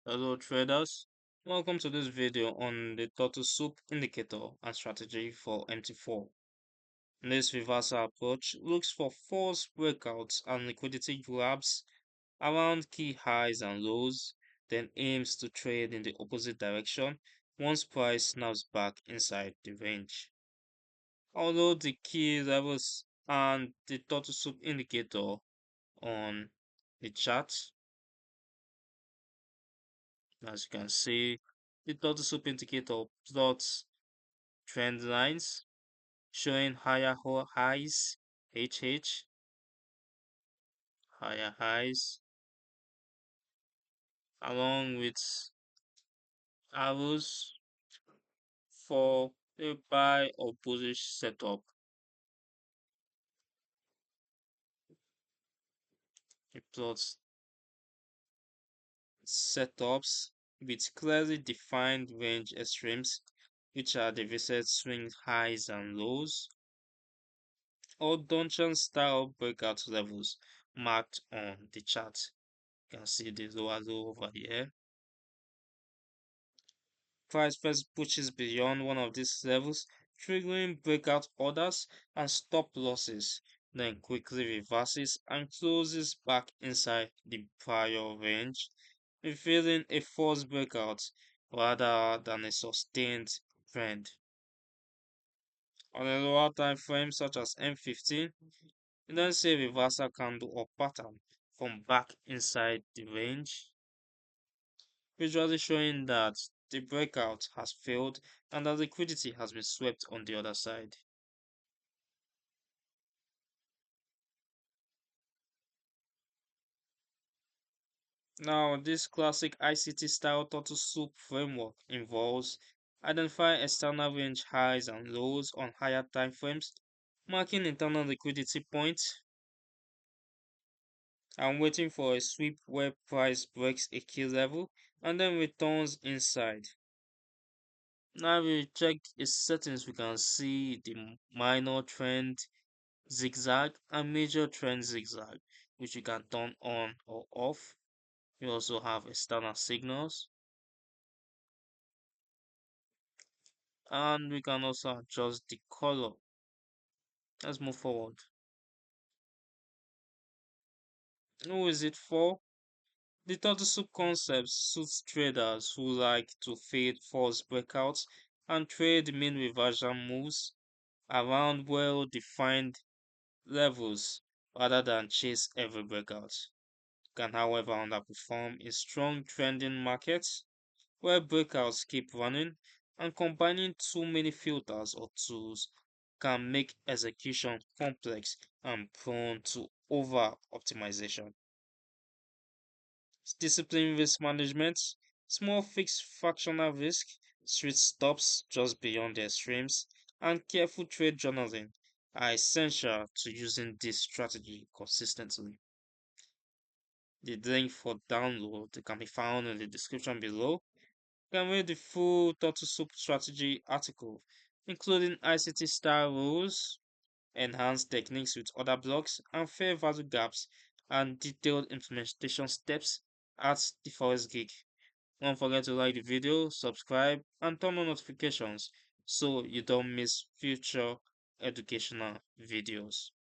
Hello traders, welcome to this video on the turtle soup indicator and strategy for MT4. This reversal approach looks for false breakouts and liquidity grabs around key highs and lows, then aims to trade in the opposite direction once price snaps back inside the range. Although the key levels and the turtle soup indicator on the chart, as you can see, the turtle soup indicator plots trend lines showing highs, HH, higher highs, along with arrows for a buy or bullish setup. It plots setups with clearly defined range extremes, which are the recent swing highs and lows, or Donchian style breakout levels marked on the chart. You can see the lower low over here. Price first pushes beyond one of these levels, triggering breakout orders and stop losses, then quickly reverses and closes back inside the prior range, revealing a false breakout rather than a sustained trend. On a lower time frame such as M15, you then see a reversal candle or pattern from back inside the range, visually showing that the breakout has failed and that liquidity has been swept on the other side. Now, this classic ICT style turtle soup framework involves identifying external range highs and lows on higher time frames, marking internal liquidity points, and waiting for a sweep where price breaks a key level and then returns inside. Now we check its settings, we can see the minor trend zigzag and major trend zigzag, which you can turn on or off. We also have external signals, and we can also adjust the color. Let's move forward. Who is it for? The turtle soup concept suits traders who like to fade false breakouts and trade mean reversion moves around well defined levels rather than chase every breakout. Can however underperform in strong trending markets where breakouts keep running, and combining too many filters or tools can make execution complex and prone to over optimization. Disciplined risk management, small fixed fractional risk, strict stops just beyond the extremes, and careful trade journaling are essential to using this strategy consistently. The link for download can be found in the description below. You can read the full Turtle Soup strategy article, including ICT style rules, enhanced techniques with other blocks, and fair value gaps, and detailed implementation steps at the Forex Geek. Don't forget to like the video, subscribe, and turn on notifications so you don't miss future educational videos.